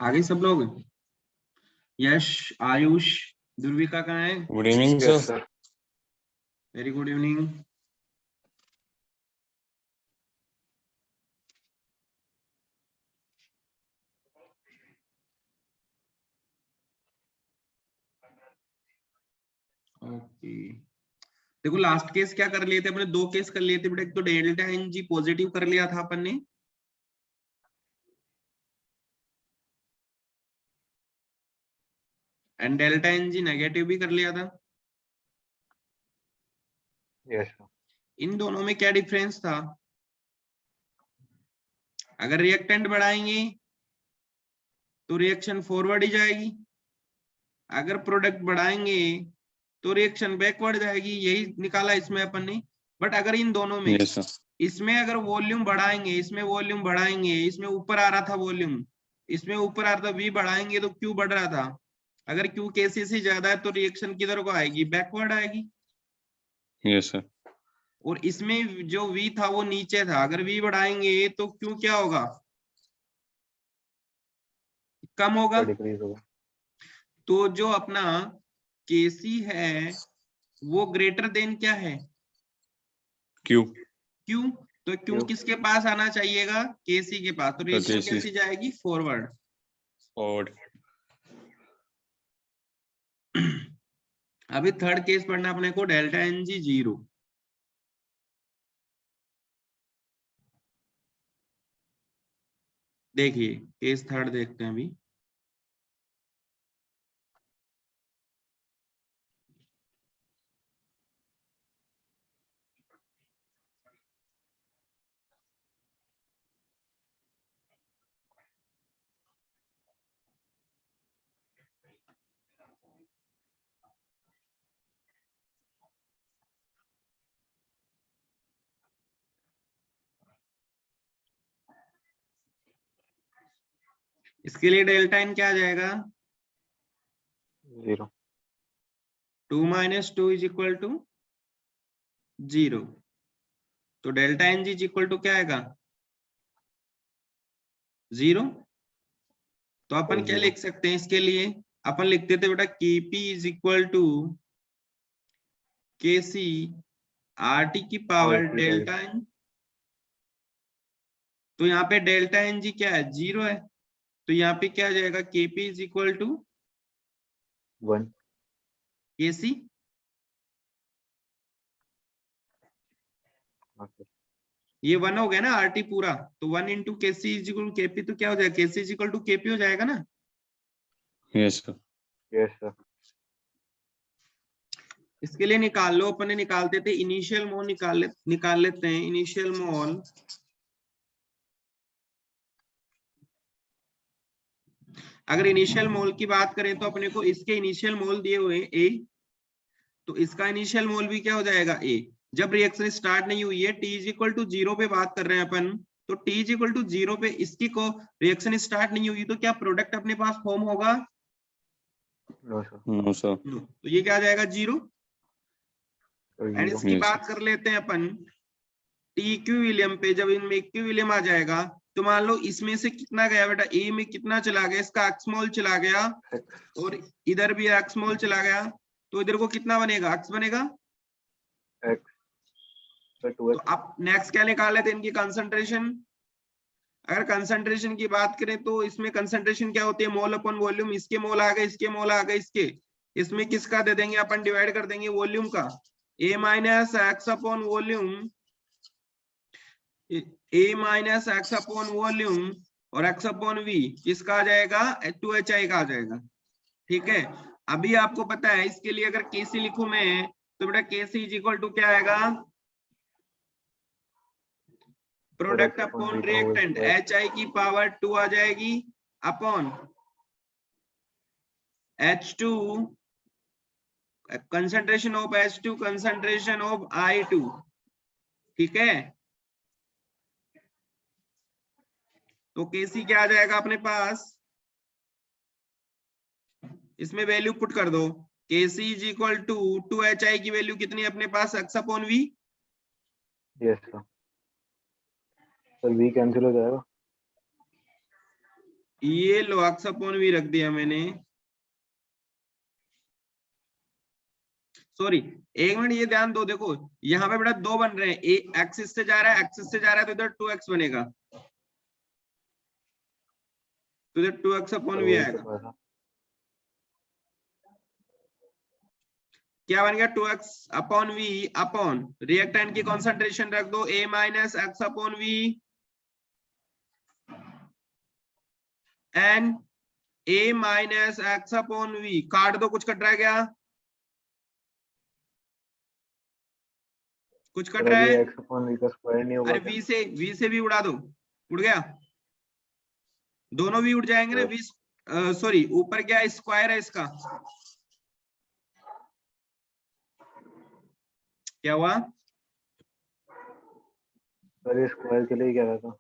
आगे सब लोग। यश, आयुष, दुर्विका कहाँ है? Good evening sir. Very good evening. Okay, देखो लास्ट केस क्या कर लिए थे अपने? दो केस कर लिए थे बेटा। एक तो डेल्टा एन जी पॉजिटिव कर लिया था अपन ने, and delta n g negative भी कर लिया था। Yes sir. इन दोनों में क्या डिफरेंस था? अगर रिएक्टेंट बढ़ाएंगे तो रिएक्शन फॉरवर्ड ही जाएगी, अगर प्रोडक्ट बढ़ाएंगे तो रिएक्शन बैकवर्ड जाएगी। यही निकाला इसमें अपन ने। बट अगर इन दोनों में यस सर। इसमें अगर वॉल्यूम बढ़ाएंगे, इसमें वॉल्यूम बढ़ाएंगे, इसमें ऊपर आ रहा था वॉल्यूम, इसमें ऊपर आ रहा था, वी बढ़ाएंगे तो क्यू बढ़ रहा था। अगर क्यू केसी से ज्यादा है तो रिएक्शन किधर को आएगी? बैकवर्ड आएगी। Yes sir. और इसमें जो वी था वो नीचे था, अगर वी बढ़ाएंगे तो क्यू क्या होगा? कम होगा। डिक्रीज होगा। तो जो अपना केसी है वो ग्रेटर देन क्या है? क्यू। क्यू। तो क्यू किसके पास आना चाहिएगा? केसी के पास। तो रिएक्शन KC कैसी जाएगी? फॉरवर्ड। फॉरवर्ड। अभी थर्ड केस पढ़ना अपने को, डेल्टा एन जी 0। देखिए केस थर्ड देखते हैं अभी। इसके लिए डेल्टा एन क्या आ जाएगा? 0। 2 - 2 इज इक्वल टू 0। तो delta n g is equal to क्या आएगा? 0। तो अपन क्या लिख सकते हैं इसके लिए? अपन लिखते थे बेटा केपी इज इक्वल टू के सी आर टी की पावर डेल्टा एन। तो यहाँ पे डेल्टा एन जी क्या है? 0 है। तो यहाँ पे क्या आ जाएगा? KP is equal to 1। K सी। ये 1 हो गया ना आर टी पूरा। तो 1 इंटू के सी इज इक्वल टू केपी। तो क्या हो जाएगा? के सी इज इक्वल टू केपी हो जाएगा ना। Yes sir. Yes sir. इसके लिए निकाल लो, अपन ने निकालते थे इनिशियल मोल। निकाल लेते हैं इनिशियल मोल। अगर इनिशियल मोल की बात करें तो अपने को इसके इनिशियल मोल दिए हुए ए, तो इसका इनिशियल मोल भी क्या हो जाएगा? ए। जब रिएक्शन स्टार्ट नहीं हुई है, टी इज इक्वल टू 0 पे बात कर रहे हैं अपन, तो टी इज इक्वल टू 0 पे इसकी को रिएक्शन स्टार्ट नहीं हुई, तो क्या प्रोडक्ट अपने पास फॉर्म होगा? No sir. No sir. तो ये क्या आ जाएगा? 0। एंड इसकी Yes, बात कर लेते हैं अपन टी इक्विलिब्रियम पे। जब इनमें इक्विलिब्रियम आ जाएगा तो मान लो इसमें से कितना गया बेटा? ए में कितना चला गया? इसका एक्स मोल चला गया, और इधर भी एक्स मोल चला गया। तो इधर को कितना बनेगा? एक्स बनेगा। तो अब नेक्स्ट क्या निकाल लेते हैं? इनकी कंसंट्रेशन। अगर कंसंट्रेशन की बात करें तो इसमें कंसंट्रेशन क्या होती है? Mole upon volume. इसके मोल आ गए, इसके मोल आ गए, इसके। इसमें किसका दे देंगे अपन? डिवाइड कर देंगे वॉल्यूम का। ए माइनस एक्स अपॉन वॉल्यूम, ए माइनस एक्स अपॉन वॉल्यूम, और एक्स अपॉन वी किसका आ जाएगा? 2HI का आ जाएगा। ठीक है। अभी आपको पता है इसके लिए अगर केसी लिखूं मैं, तो बेटा केसी इज इक्वल टू क्या आएगा? प्रोडक्ट अपॉन रिएक्टेंट, HI की पावर 2 आ जाएगी, upon H2 concentration of H2 concentration of I2। ठीक है। तो केसी क्या आ जाएगा अपने पास? इसमें वैल्यू पुट कर दो। केसी इज इक्वल टू 2HI की वैल्यू कितनी है अपने पास? X upon v. Yes sir. V cancel हो जाएगा। ये लो x अपॉन v रख दिया मैंने, सॉरी एक मिनट ये ध्यान दो, देखो यहाँ पे बेटा दो बन रहे हैं, एक्स इससे जा रहा है, एक्स इससे जा रहा है, तो इधर 2x बनेगा, तो इधर 2x अपॉन तो v वही तो आएगा। पता। क्या बन गया 2x upon v upon reactant की कॉन्सेंट्रेशन रख दो a minus x upon v and a minus x upon v, काट दो, कुछ कट रहा है क्या, कुछ कट पर रहा अभी है, x अपॉन v का स्क्वायर नहीं होगा अरे क्या? v से भी उड़ा दो, उड़ गया, दोनों भी उड़ जाएंगे ना, तो v सॉरी ऊपर क्या स्क्वायर है इसका, क्या हुआ, पर ये स्क्वायर के लिए ही कह रहा था।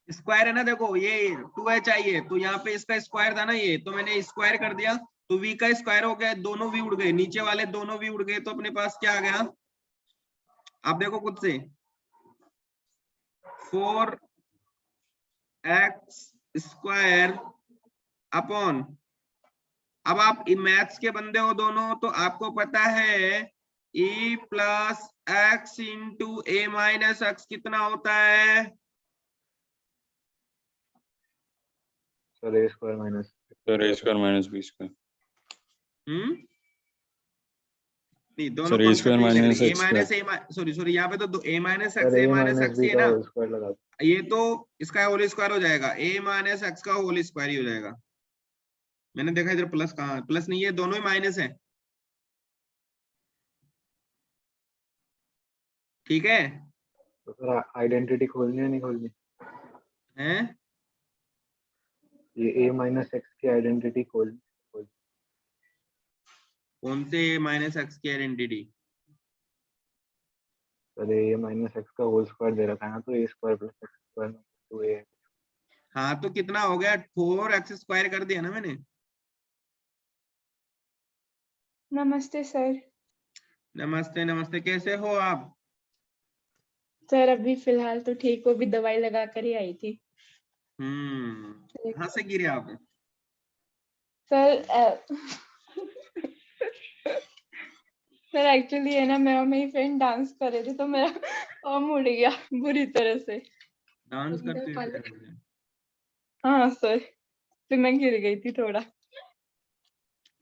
स्क्वायर है ना, देखो ये 2h चाहिए, तो यहाँ पे इसका स्क्वायर था ना ये, तो मैंने स्क्वायर कर दिया, तो v का स्क्वायर हो गया, दोनों v उड़ गए, नीचे वाले दोनों v उड़ गए, तो अपने पास क्या आ गया, आप देखो खुद से 4x स्क्वायर अपॉन, अब आप मैथ्स के बंदे हो दोनों, तो आपको पता है e plus x into a minus x कितना होता है, sir a square minus b square. नहीं दोनों sir a square minus a x minus square. Sorry यहाँ पे तो a minus sir a minus minus x ही b है का ना, होल स्क्वायर लगा दो। ये तो इसका होल स्क्वायर हो जाएगा, ए माइनस एक्स का होल स्क्वायर ही हो जाएगा, मैंने देखा इधर प्लस कहाँ, प्लस नहीं है, दोनों ही माइनस है, ठीक है, तो सर आइडेंटिटी खोलनी है नहीं खोलनी? हैं ये a माइनस x की आइडेंटिटी खोल। कौन से ए माइनस एक्स की identity, sir a minus x का होल स्क्वायर दे रखा है ना, तो a square plus x square minus 2a। हाँ तो कितना हो गया, 4x स्क्वायर कर दिया ना मैंने, नमस्ते सर। नमस्ते नमस्ते, कैसे हो आप, सर अभी फिलहाल तो ठीक हो, अभी दवाई लगा कर ही आई थी। कहाँ से गिरे आप, सर सर एक्चुअली है ना, मैं और मेरी फ्रेंड डांस कर रहे थे, तो मेरा आर्म उड़ गया बुरी तरह से। डांस करते हुए, हाँ सर, फिर मैं गिर गई थी थोड़ा।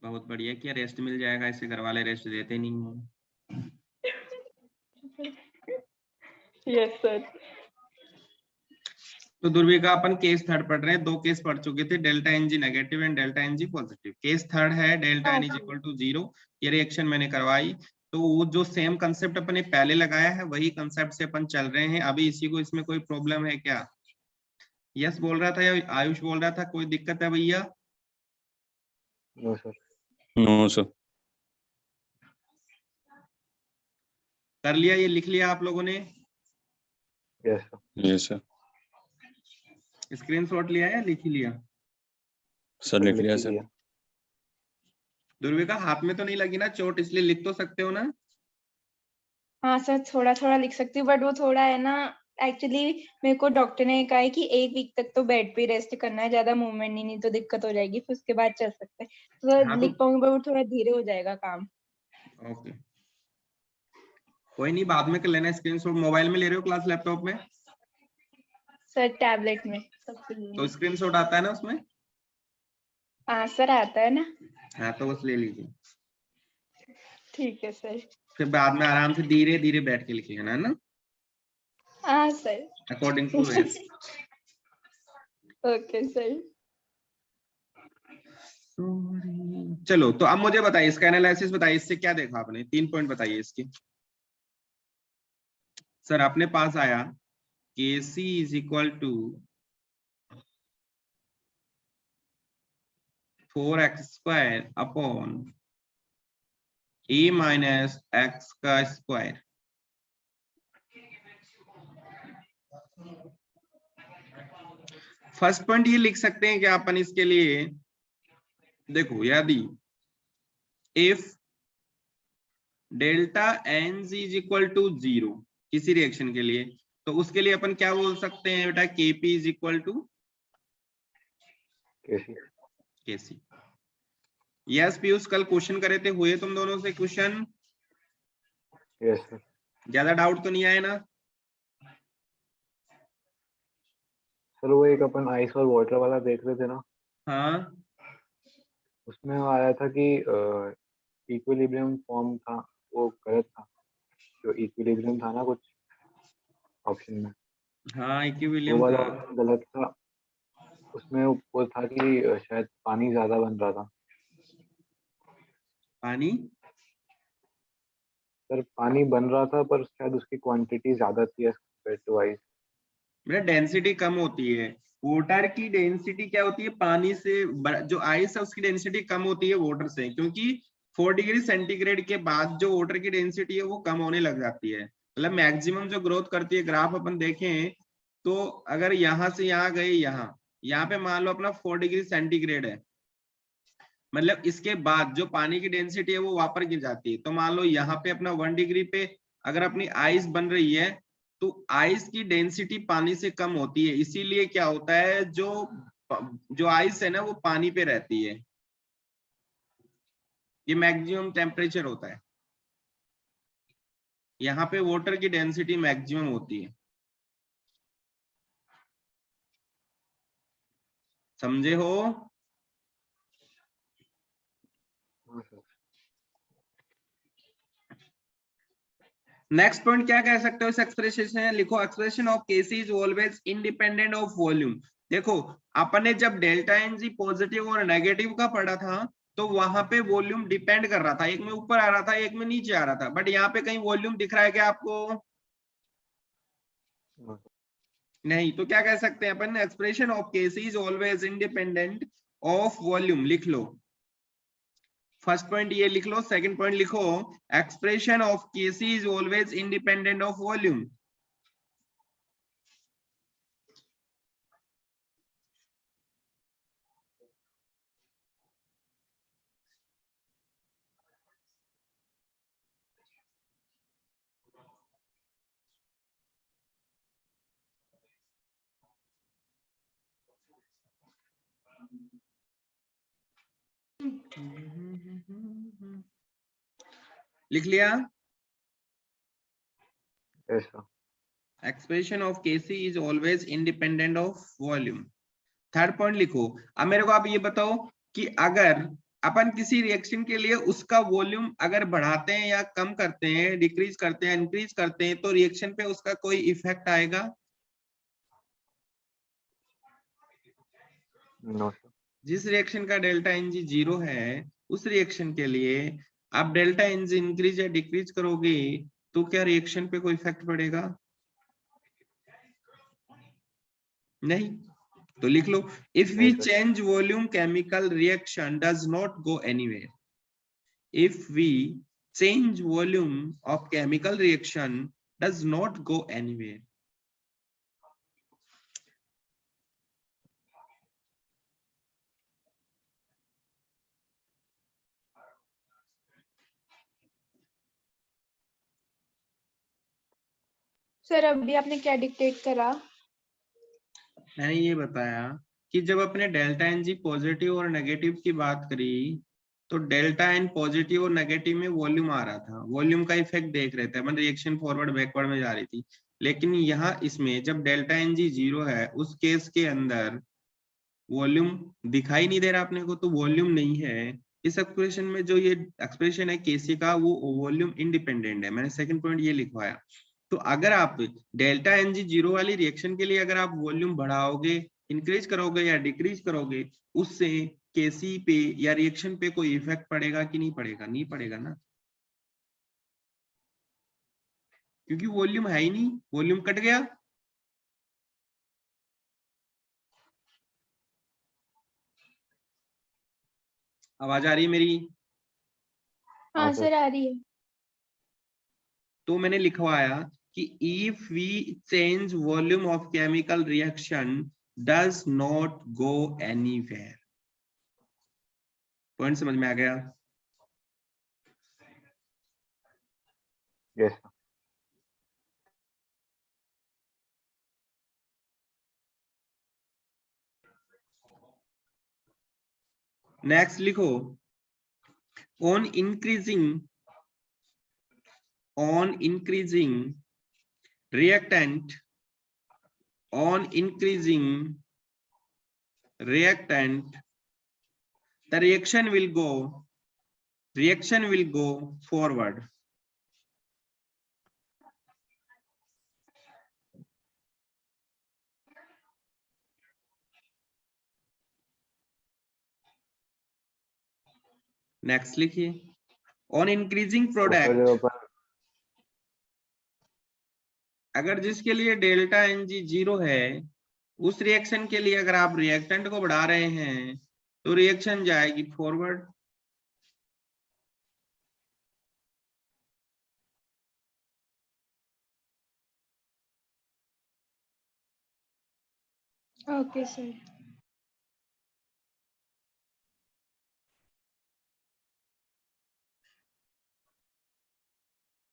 बहुत बढ़िया किया, रेस्ट मिल जाएगा, ऐसे घर वाले रेस्ट देते नहीं हैं। Yes sir. तो दुर्विका अपन केस थर्ड पढ़ रहे हैं, दो केस पढ़ चुके थे, delta n g negative and delta n g positive, case third है delta n is equal to 0, ये रिएक्शन मैंने करवाई, तो वो जो सेम कंसेप्ट अपने पहले लगाया है वही कंसेप्ट से अपन चल रहे हैं, अभी इसी को, इसमें कोई प्रॉब्लम है क्या, यस बोल रहा था या आयुष बोल रहा था, कोई दिक्कत है भैया, नो सर। No sir. कर लिया, ये लिख लिया आप लोगों ने, yes sir. Yes sir. Screenshot लिया या लिख ही लिया, सर लिख लिया सर। दुर्विका हाथ में तो नहीं लगी ना चोट, इसलिए लिख तो सकते हो ना, हाँ सर, थोड़ा थोड़ा लिख सकती हूँ, बट वो थोड़ा है ना, एक्चुअली मेरे को डॉक्टर ने कहा है कि 1 वीक तक तो बेड पे रेस्ट करना है, ज्यादा मूवमेंट नहीं तो दिक्कत हो जाएगी, फिर उसके बाद चल सकते हैं, तो हाँ लिख पाऊंगी, पर वो थोड़ा धीरे हो जाएगा काम। ओके कोई नहीं, बाद में कर लेना स्क्रीनशॉट, मोबाइल में ले रहे हो क्लास, लैपटॉप में, सर टैबलेट में सबसे तो स्क्रीनशॉट आता है ना उसमें, हाँ सर आता है ना। हाँ तो बस ले लीजिए, ठीक है सर। फिर बाद में आराम से धीरे धीरे बैठ के लिखिएगा ना, हाँ sir. According to rest. Okay sir. चलो तो अब मुझे बताइए, इसका एनालिसिस बताइए, इससे क्या देखा आपने, 3 पॉइंट बताइए इसके, सर अपने पास आया KC is equal to 4x square upon a minus x का स्क्वायर, फर्स्ट पॉइंट ये लिख सकते हैं कि अपन इसके लिए, देखो यदि if delta n is equal to 0 किसी रिएक्शन के लिए, तो उसके लिए अपन क्या बोल सकते हैं बेटा, Kp is equal to KC. KC. Yes Piyush, कल क्वेश्चन करे थे, हुए तुम दोनों से क्वेश्चन? Yes sir. ज्यादा डाउट तो नहीं आया ना? सर वो एक अपन आइस और वाटर वाला देख रहे थे ना, हाँ उसमें वो आया था कि इक्विलिब्रियम फॉर्म था, वो गलत था। जो इक्विलिब्रियम था ना कुछ ऑप्शन में, हाँ, वो इक्विलिब्रियम वाला था। ऑप्शन गलत था। उसमें वो था कि शायद पानी ज्यादा बन रहा था। पानी सर पानी बन रहा था पर शायद उसकी क्वांटिटी ज्यादा थी एज कम्पेयर टू आइस। मतलब डेंसिटी कम होती है। वाटर की डेंसिटी क्या होती है, पानी से जो आइस है उसकी डेंसिटी कम होती है वाटर से, क्योंकि 4 डिग्री सेंटीग्रेड के बाद जो वाटर की डेंसिटी है वो कम होने लग जाती है। मतलब मैक्सिमम जो ग्रोथ करती है, ग्राफ अपन देखें तो अगर यहाँ से यहाँ गए, यहाँ पे मान लो अपना 4 डिग्री सेंटीग्रेड है, मतलब इसके बाद जो पानी की डेंसिटी है वो वापस गिर जाती है। तो मान लो यहाँ पे अपना 1 डिग्री पे अगर अपनी आइस बन रही है तो आइस की डेंसिटी पानी से कम होती है, इसीलिए क्या होता है, जो आइस है ना वो पानी पे रहती है। ये मैक्सिमम टेम्परेचर होता है, यहाँ पे वाटर की डेंसिटी मैक्सिमम होती है। समझे हो? हाँ सर। नेक्स्ट पॉइंट क्या कह सकते हो इस एक्सप्रेशन से? लिखो, expression of KC is always independent of volume. देखो, अपन ने जब डेल्टा एन जी पॉजिटिव और नेगेटिव का पढ़ा था तो वहां पे वॉल्यूम डिपेंड कर रहा था, एक में ऊपर आ रहा था एक में नीचे आ रहा था, बट यहाँ पे कहीं वॉल्यूम दिख रहा है क्या आपको? हाँ सर। नहीं। तो क्या कह सकते हैं अपन, expression of KC is always independent of volume. लिख लो, फर्स्ट पॉइंट ये लिख लो, सेकंड पॉइंट लिखो, expression of KC is always independent of volume. लिख लिया? Yes sir. Expression of KC is always independent of volume. Third point लिखो। अब मेरे को आप ये बताओ कि अगर अपन किसी रिएक्शन के लिए उसका वॉल्यूम अगर बढ़ाते हैं या कम करते हैं, डिक्रीज करते हैं, इंक्रीज करते हैं, तो रिएक्शन पे उसका कोई इफेक्ट आएगा? No sir. जिस रिएक्शन का डेल्टा एन जी 0 है उस रिएक्शन के लिए आप डेल्टा एन जी इंक्रीज या डिक्रीज करोगे तो क्या रिएक्शन पे कोई इफेक्ट पड़ेगा? नहीं। तो लिख लो, इफ वी नहीं sir. Change volume chemical reaction does not go anywhere. if we change volume of chemical reaction does not go anywhere. Sir अभी आपने क्या डिक्टेट करा? मैंने ये बताया कि जब अपने डेल्टा एन जी पॉजिटिव और नेगेटिव की बात करी तो डेल्टा एन पॉजिटिव और नेगेटिव में वॉल्यूम आ रहा था, वॉल्यूम का इफेक्ट देख रहे थे अपन, रिएक्शन फॉरवर्ड बैकवर्ड में जा रही थी। लेकिन यहाँ इसमें जब डेल्टा एन जी 0 है उस केस के अंदर वॉल्यूम दिखाई नहीं दे रहा अपने को, तो वॉल्यूम नहीं है। इस एक्सप्रेशन में जो ये एक्सप्रेशन है केसी का वो वॉल्यूम इंडिपेंडेंट है, मैंने सेकंड पॉइंट ये लिखवाया। तो अगर आप डेल्टा एन जी 0 वाली रिएक्शन के लिए अगर आप वॉल्यूम बढ़ाओगे, इंक्रीज करोगे या डिक्रीज करोगे, उससे केसी पे या रिएक्शन पे कोई इफेक्ट पड़ेगा कि नहीं पड़ेगा? नहीं पड़ेगा ना, क्योंकि वॉल्यूम है ही नहीं, वॉल्यूम कट गया। आवाज आ रही है मेरी? हाँ हाँ सर। सर आ रही है। तो मैंने लिखवाया कि if we change volume of chemical reaction does not go anywhere. Point समझ में आ गया? Yes sir. नेक्स्ट लिखो, on increasing reactant, on increasing reactant, the reaction will go forward. Next लिखिए, ऑन इंक्रीजिंग तो फिर प्रोडक्ट, अपन अगर जिसके लिए डेल्टा एन जी 0 है, उस रिएक्शन के लिए अगर आप रिएक्टेंट को बढ़ा रहे हैं तो रिएक्शन जाएगी फॉरवर्ड। Okay sir.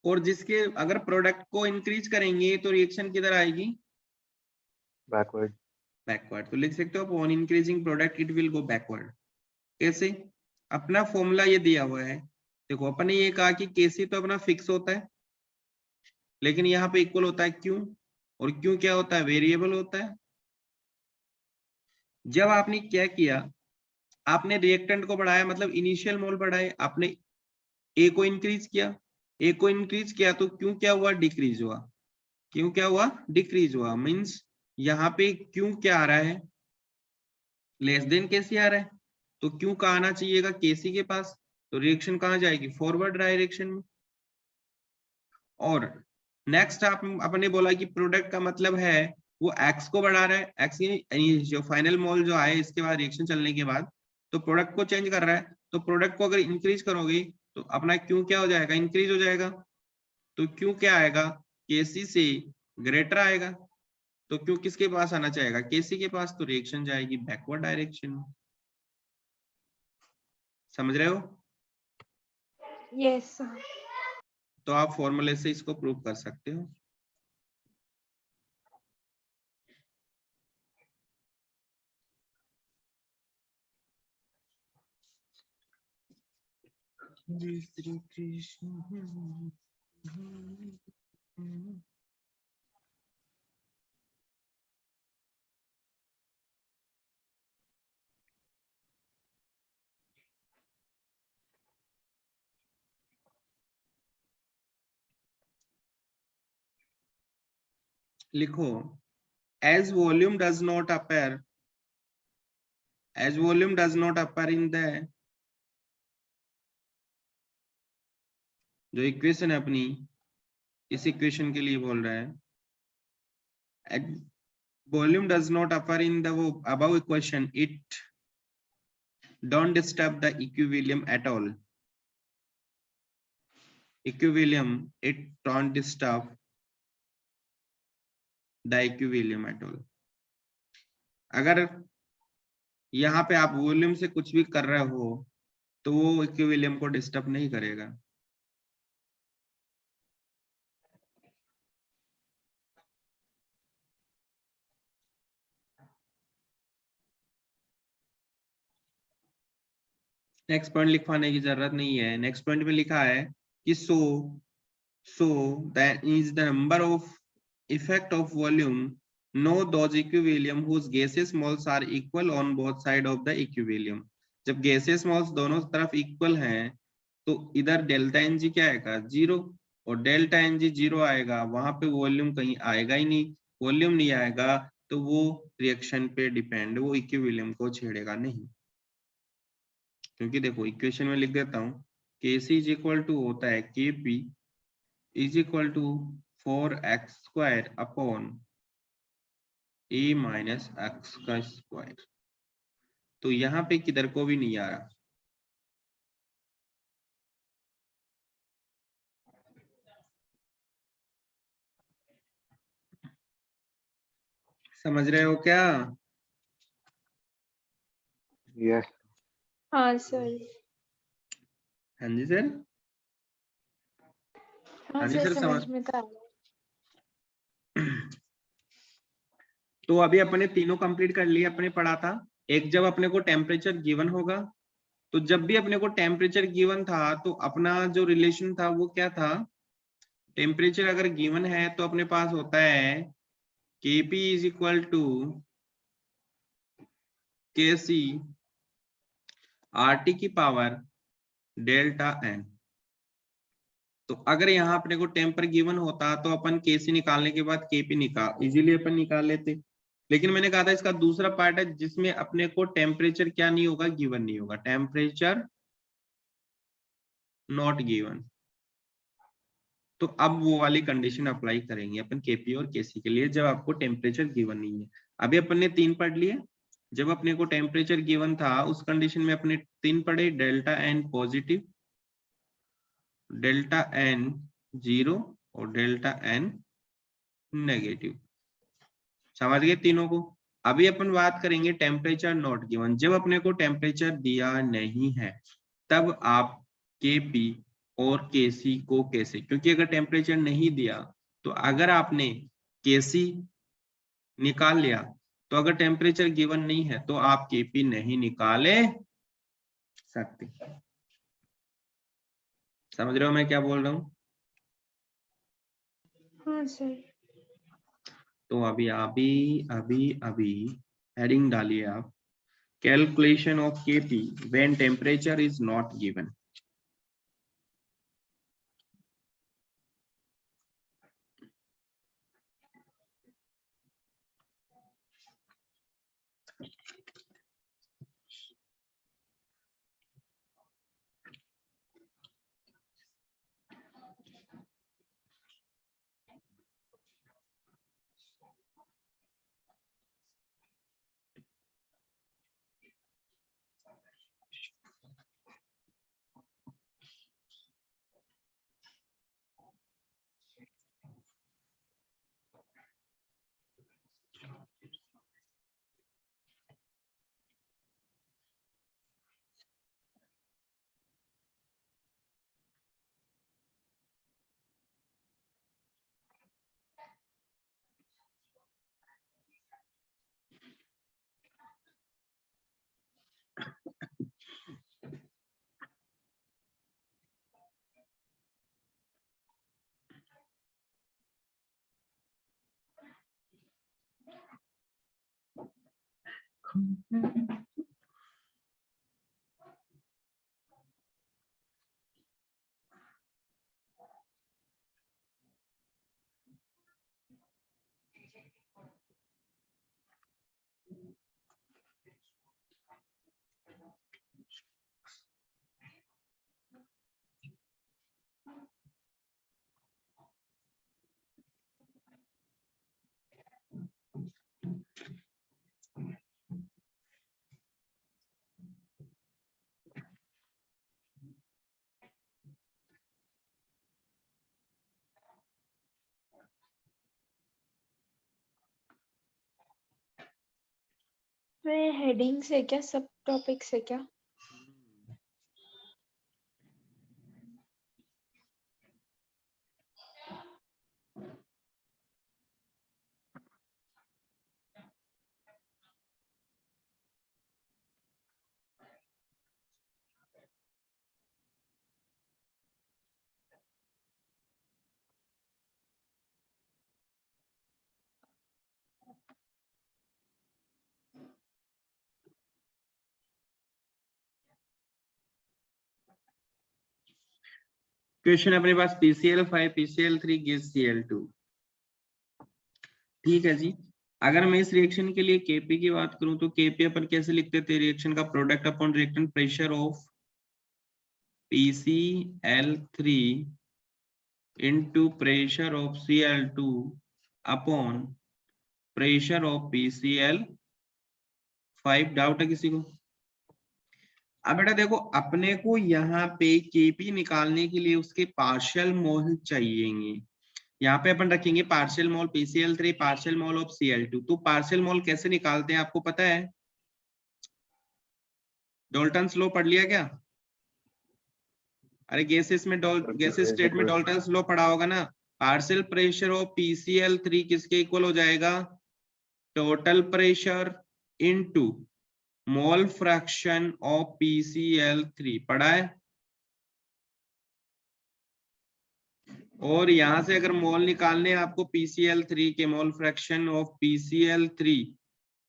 और जिसके अगर प्रोडक्ट को इंक्रीज करेंगे तो रिएक्शन किधर आएगी? बैकवर्ड। बैकवर्ड। तो लिख सकते हो on increasing product it will go backward. कैसे? अपना फॉर्मूला ये दिया हुआ है, देखो अपन ने ये कहा कि केसी तो अपना फिक्स होता है, लेकिन यहाँ पे इक्वल होता है क्यू, और क्यू क्या होता है? वेरिएबल होता है। जब आपने क्या किया, आपने रिएक्टेंट को बढ़ाया, मतलब इनिशियल मोल बढ़ाए, आपने ए को इंक्रीज किया, ए को इंक्रीज किया तो क्यू क्या हुआ? डिक्रीज हुआ। क्यू क्या हुआ? डिक्रीज हुआ। मींस यहाँ पे क्यू क्या आ रहा है? लेस देन केसी आ रहा है, तो क्यू का आना चाहिएगा केसी के पास, तो रिएक्शन कहाँ जाएगी? फॉरवर्ड डायरेक्शन में। और नेक्स्ट आप अपने बोला कि प्रोडक्ट का मतलब है वो एक्स को बढ़ा रहा है, एक्स जो फाइनल मोल जो आए इसके बाद रिएक्शन चलने के बाद, तो प्रोडक्ट को चेंज कर रहा है, तो प्रोडक्ट को अगर इंक्रीज करोगे तो अपना क्यू क्या हो जाएगा? इंक्रीज हो जाएगा। तो क्यू क्या आएगा? केसी से ग्रेटर आएगा, तो क्यू किसके पास आना चाहेगा? केसी के पास, तो रिएक्शन जाएगी बैकवर्ड डायरेक्शन में। समझ रहे हो? Yes sir. तो आप फॉर्मूले से इसको प्रूव कर सकते हो। हरे श्री कृष्ण। लिखो, as volume does not appear, as volume does not appear in the, जो इक्वेशन है अपनी, इस इक्वेशन के लिए बोल रहा है, volume does not appear in the above equation, it don't disturb the equilibrium at all. Equilibrium, it don't disturb the equilibrium at all. अगर यहाँ पे आप वॉल्यूम से कुछ भी कर रहे हो तो वो इक्विलिब्रियम को डिस्टर्ब नहीं करेगा। नेक्स्ट पॉइंट लिखवाने की जरूरत नहीं है। नेक्स्ट पॉइंट में लिखा है कि so that is the number of effect of volume, know those equilibrium whose gaseous moles are equal on both side of the equilibrium। जब gaseous moles दोनों तरफ इक्वल हैं तो इधर डेल्टा एन जी क्या आएगा? 0, और डेल्टा एन जी 0 आएगा, वहां पे वॉल्यूम कहीं आएगा ही नहीं। वॉल्यूम नहीं आएगा तो वो रिएक्शन पे डिपेंड, वो इक्विलिब्रियम को छेड़ेगा नहीं। क्योंकि देखो इक्वेशन में लिख देता हूँ, Kc इज इक्वल टू होता है Kp is equal to 4x² upon a minus x का स्क्वायर। तो यहाँ पे किधर को भी नहीं आ रहा। समझ रहे हो क्या? यस। हाँ सर। हाँ जी सर। हाँ हाँ जी सर, सर, समझ में तो आ गया। तो अभी अपने तीनों कंप्लीट कर लिए। अपने पढ़ा था, एक जब अपने को टेम्परेचर गिवन होगा, तो जब भी अपने को टेम्परेचर गिवन था तो अपना जो रिलेशन था वो क्या था, टेम्परेचर अगर गिवन है तो अपने पास होता है Kp is equal to Kc RT की पावर डेल्टा n। तो अगर यहाँ अपने को टेम्पर गिवन होता तो अपन Kc निकालने के बाद Kp निकाल इजीली अपन निकाल लेते, लेकिन मैंने कहा था इसका दूसरा पार्ट है जिसमें अपने को टेम्परेचर क्या नहीं होगा, गिवन नहीं होगा, टेम्परेचर नॉट गिवन। तो अब वो वाली कंडीशन अप्लाई करेंगे अपन Kp और Kc के लिए जब आपको टेम्परेचर गिवन नहीं है। अभी अपन ने 3 पढ़ लिए, जब अपने को टेम्परेचर गिवन था उस कंडीशन में अपने 3 पढ़े, delta n positive, delta n 0 और डेल्टा n नेगेटिव। समझ गए तीनों को। अभी अपन बात करेंगे टेम्परेचर नॉट गिवन। जब अपने को टेम्परेचर दिया नहीं है तब आप Kp और Kc को कैसे, क्योंकि अगर टेम्परेचर नहीं दिया तो अगर आपने Kc निकाल लिया तो अगर टेम्परेचर गिवन नहीं है तो आप Kp नहीं निकाले सकते। समझ रहे हो मैं क्या बोल रहा हूँ? हाँ सर। तो अभी हेडिंग डालिए आप, calculation of Kp when temperature is not given. Heading से क्या, सब टॉपिक से क्या? क्वेश्चन अपने पास PCl5 PCl3 gives Cl2। ठीक है जी। अगर मैं इस रिएक्शन के लिए Kp की बात करूं तो Kp अपन कैसे लिखते थे, रिएक्शन का product upon reactant pressure of PCl3 into pressure of Cl2 upon pressure of PCl5। Doubt है किसी को? अब बेटा देखो अपने को यहाँ पे Kp निकालने के लिए उसके पार्शियल मोल चाहिए। यहाँ पे अपन रखेंगे partial mole PCl3 partial mole of Cl2। तो पार्शियल मोल कैसे निकालते हैं आपको पता है? डाल्टन्स लॉ पढ़ लिया क्या? अरे गैसेस स्टेट में डाल्टन्स लॉ पढ़ा होगा ना। पार्शियल प्रेशर ऑफ PCl3 किसके इक्वल हो जाएगा? Total pressure into mole fraction of PCl3 पढ़ा है। और यहां से अगर मोल निकालने आपको PCl3 के, मोल फ्रैक्शन ऑफ PCl3,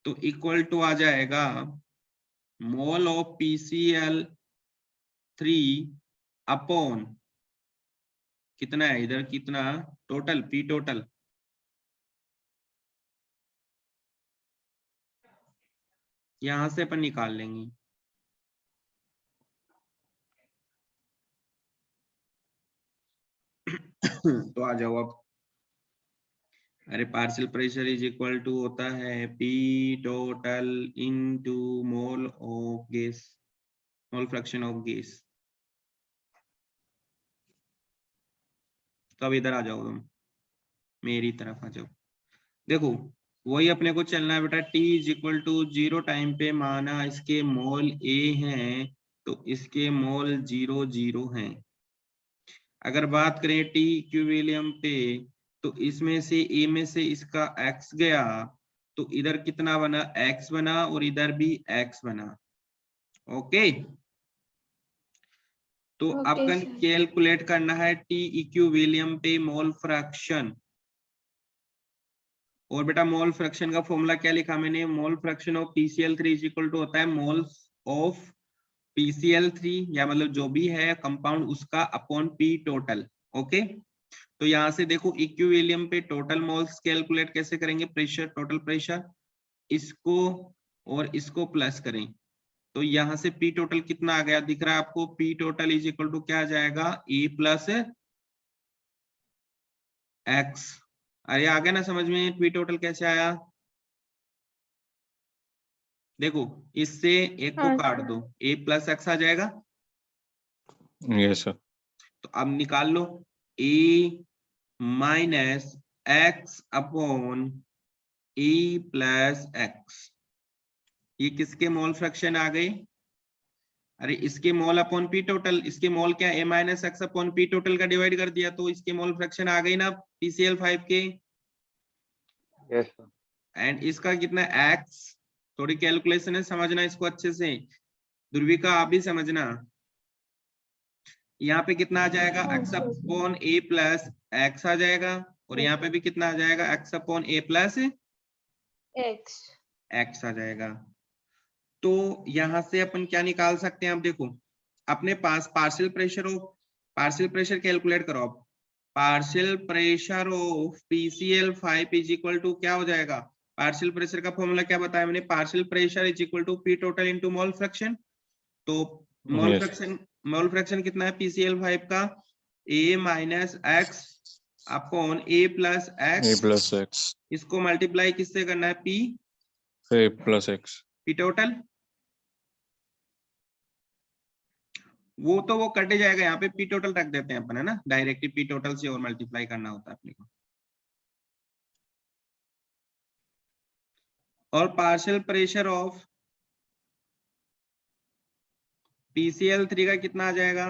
तो इक्वल टू आ जाएगा मोल ऑफ PCl3 अपॉन कितना है इधर, कितना टोटल, P टोटल, यहां से अपन निकाल लेंगे। तो आ जाओ अब। अरे partial pressure is equal to होता है P total into mole of gas, mole fraction of gas. तो अब इधर आ जाओ तुम, मेरी तरफ आ जाओ। देखो वही अपने को चलना है बेटा, T is equal to 0 time पे माना इसके मोल A हैं, तो इसके मोल 0 0 हैं। अगर बात करें T इक्विलिब्रियम पे, तो इसमें से A में से इसका X गया, तो इधर कितना बना, X बना, और इधर भी X बना। ओके, तो ओके अपन सर। कैलकुलेट करना है T इक्विलिब्रियम पे मोल फ्रैक्शन। और बेटा मोल फ्रैक्शन का फॉर्मूला क्या लिखा मैंने, mole fraction of PCl3 is equal to होता है मोल्स ऑफ PCl3, या मतलब जो भी है कंपाउंड उसका अपॉन P टोटल। ओके, तो यहां से देखो इक्विलिब्रियम पे टोटल मोल्स कैलकुलेट कैसे करेंगे, प्रेशर, टोटल प्रेशर, इसको और इसको प्लस करें, तो यहां से P टोटल कितना आ गया, दिख रहा है आपको, P total is equal to क्या आ जाएगा, E प्लस X। अरे आ गया ना समझ में, P टोटल कैसे आया, देखो इससे एक को हाँ काट सर। दो, A प्लस X आ जाएगा। Yes sir. तो अब निकाल लो A minus X upon E plus X, ये किसके मोल फ्रैक्शन आ गए, अरे इसके मोल अपॉन P टोटल, इसके मोल क्या, A minus X upon P total का डिवाइड कर दिया, तो इसके मोल फ्रैक्शन आ गई ना PCl5 के। Yes sir. एंड इसका कितना X, थोड़ी कैलकुलेशन है, समझना इसको अच्छे से, ध्रुविका आप भी समझना। यहाँ पे कितना आ जाएगा, हाँ X sir. Upon A plus X आ जाएगा, और यहाँ पे भी कितना आ जाएगा, X upon A plus x. X आ जाएगा। तो यहाँ से अपन क्या निकाल सकते हैं, अब देखो अपने पास पार्शियल प्रेशर कैलकुलेट करो। अब partial pressure of PCl5 is equal to क्या हो जाएगा, पार्शियल प्रेशर का फॉर्मूला क्या बताया मैंने, partial pressure is equal to P total into mole fraction. तो मोल फ्रैक्शन कितना है PCl5 का, A minus X upon A plus X, इसको मल्टीप्लाई किससे करना है, A plus X, P total, वो तो वो कटे जाएगा, यहाँ पे P टोटल रख देते हैं अपन, है ना, डायरेक्टली P टोटल से और मल्टीप्लाई करना होता है अपने को। और पार्शियल प्रेशर ऑफ PCl3 का कितना आ जाएगा,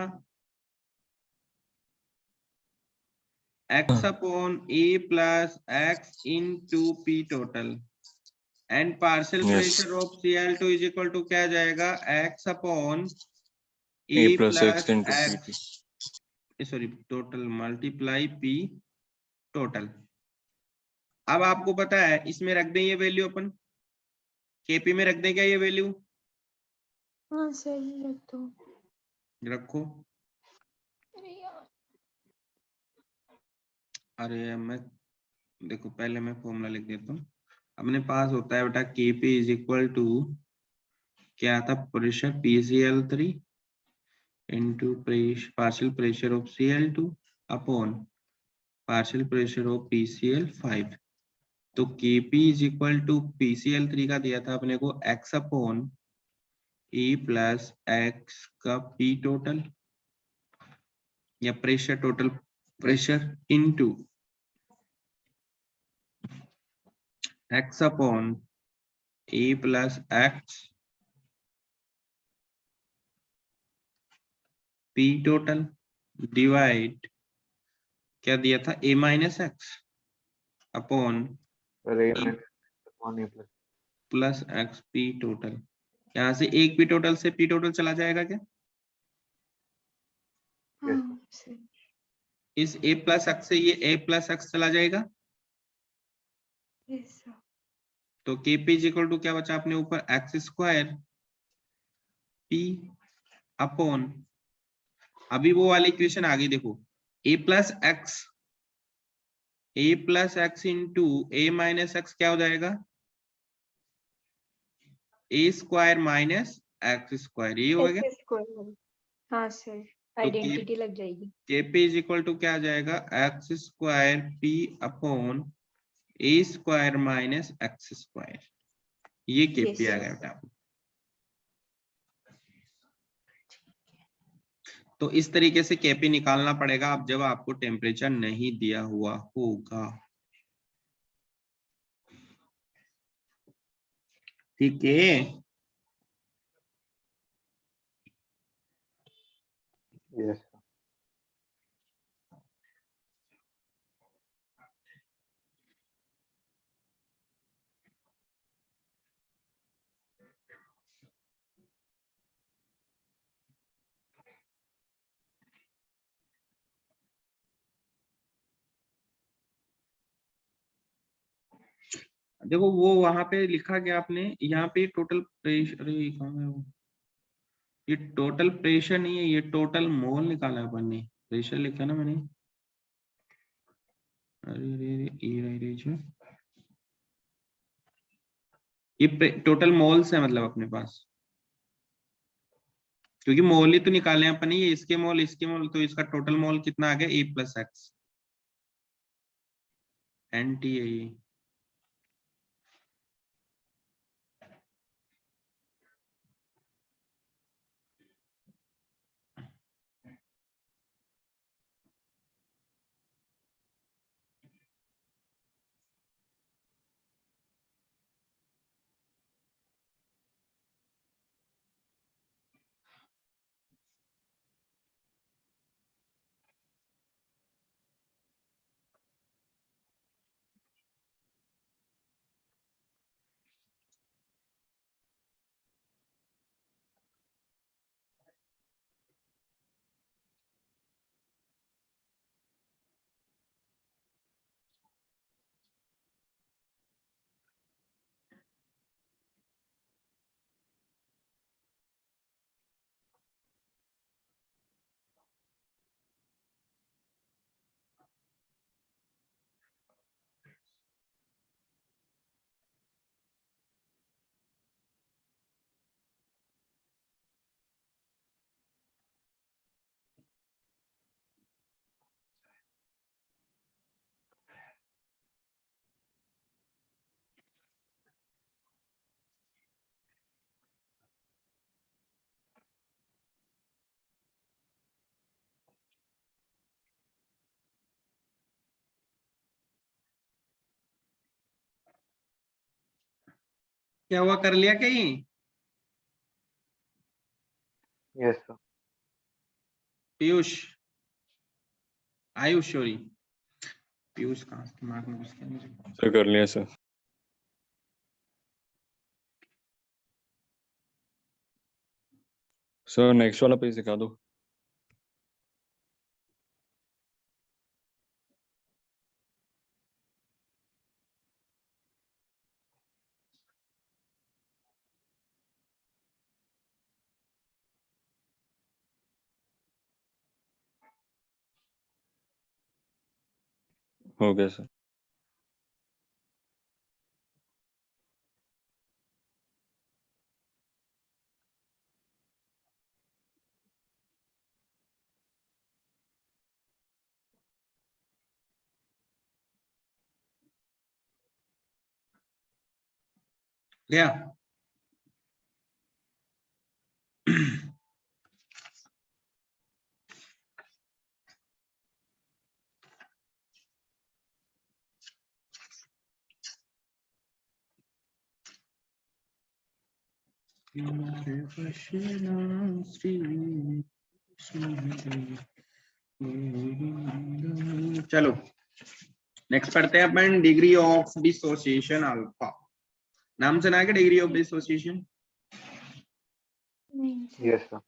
X upon A plus X into P total, and partial pressure of Cl2 is equal to क्या आ जाएगा, X upon A plus X, sorry total multiply P total. अब आपको पता है इसमें रख दें ये वैल्यू, अपन KP में रख दें क्या ये वैल्यू, हाँ सर रख दो। रखो। अरे यार। अरे मैं देखो पहले मैं फॉर्मूला लिख देता हूँ। अपने पास होता है बेटा KP इज इक्वल टू क्या था, pressure PCl3 into partial pressure of Cl2 upon partial pressure of PCl5। तो KP is equal to PCl3 का दिया था अपने को X upon E plus X का P टोटल या pressure, total pressure into X upon E plus X P total divide क्या दिया था, A minus X upon A minus upon A plus plus X P total. यहाँ से एक P total से P total चला जाएगा क्या? हाँ सर। इस a प्लस एक्स से ये a प्लस एक्स चला जाएगा, यस सर। तो kp इज इक्वल टू क्या बचा अपने ऊपर, एक्स स्क्वायर p अपॉन, अभी वो वाली इक्वेशन आ गई देखो, a plus x into a minus x क्या हो जाएगा, a square minus x square, ये हो गया। X square. हाँ सर, आइडेंटिटी लग जाएगी। kp इज इक्वल टू क्या आ जाएगा, x square p upon a square minus x square, ये kp आ गया बेटा। तो इस तरीके से kp निकालना पड़ेगा अब जब आपको टेम्परेचर नहीं दिया हुआ होगा, ठीक है। Yes sir. देखो वो वहां पे लिखा गया आपने, यहाँ पे टोटल प्रेशर, अरे कहाँ है वो, ये टोटल प्रेशर नहीं है, ये टोटल मोल निकाला है अपन ने, प्रेशर लिखा ना मैंने, अरे अरे अरे ये जो ये टोटल मोल्स है मतलब अपने पास, क्योंकि मोल ही तो निकाले हैं अपन ने, ये इसके मोल, तो इसका टोटल मोल कितना आ गया, ए प्लस एक्स एन टी है ये। क्या हुआ, कर लिया क्या ये? Yes sir. Piyush, Ayush sorry, Piyush कहाँ दिमाग में घुस गया मुझे। सर कर लिया सर। सर नेक्स्ट वाला पेज दिखा दो। हो गया सर। गया। चलो नेक्स्ट पढ़ते हैं अपन, डिग्री ऑफ डिसोसिएशन अल्फा। नाम सुना है क्या डिग्री ऑफ डिसोसिएशन? नहीं सर। Yes sir.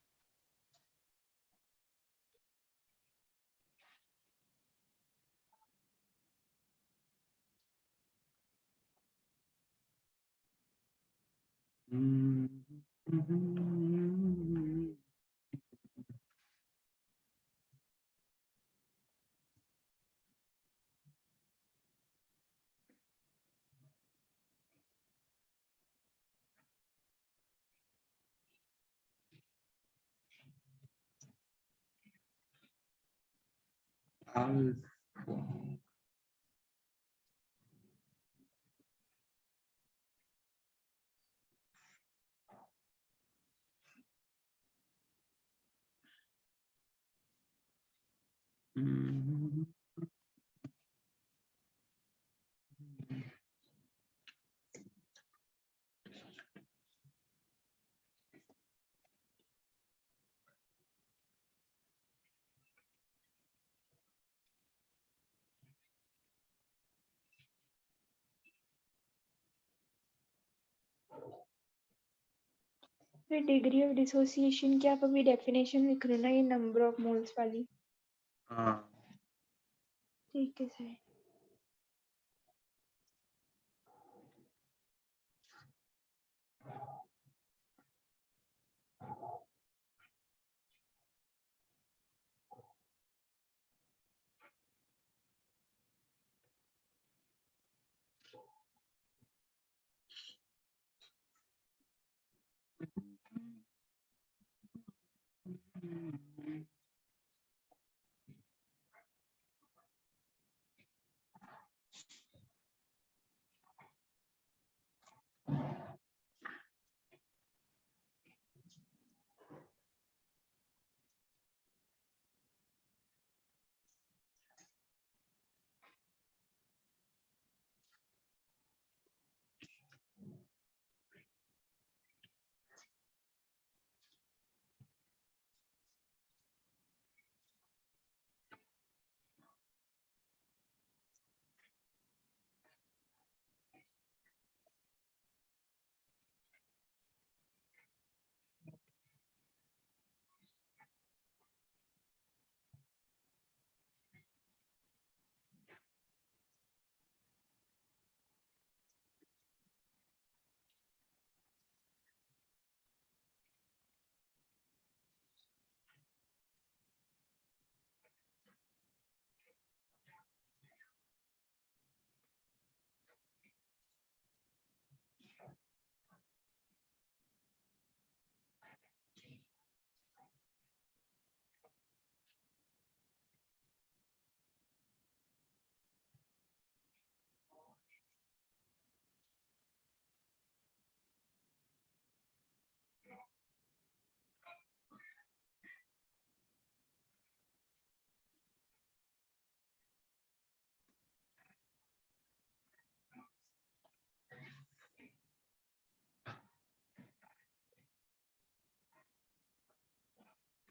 फिर डिग्री ऑफ डिसोसिएशन की आप अभी डेफिनेशन लिख रहे हो ना, ये नंबर ऑफ मोल्स वाली? हाँ ठीक है सर।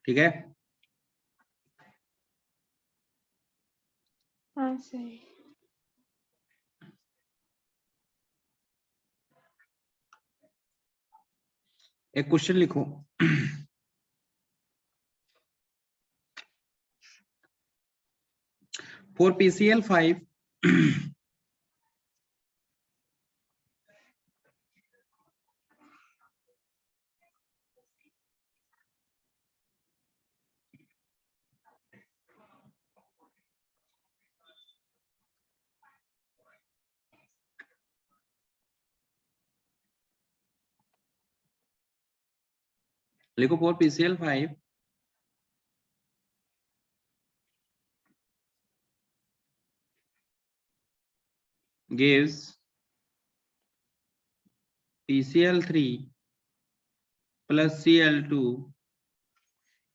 ठीक है। हाँ सर। एक क्वेश्चन लिखो। फॉर PCl5 लिखो। For PCl5 gives PCl3 plus Cl2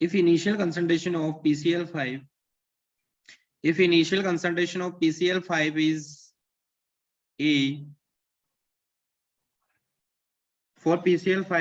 if initial concentration of PCl5 is A for PCl5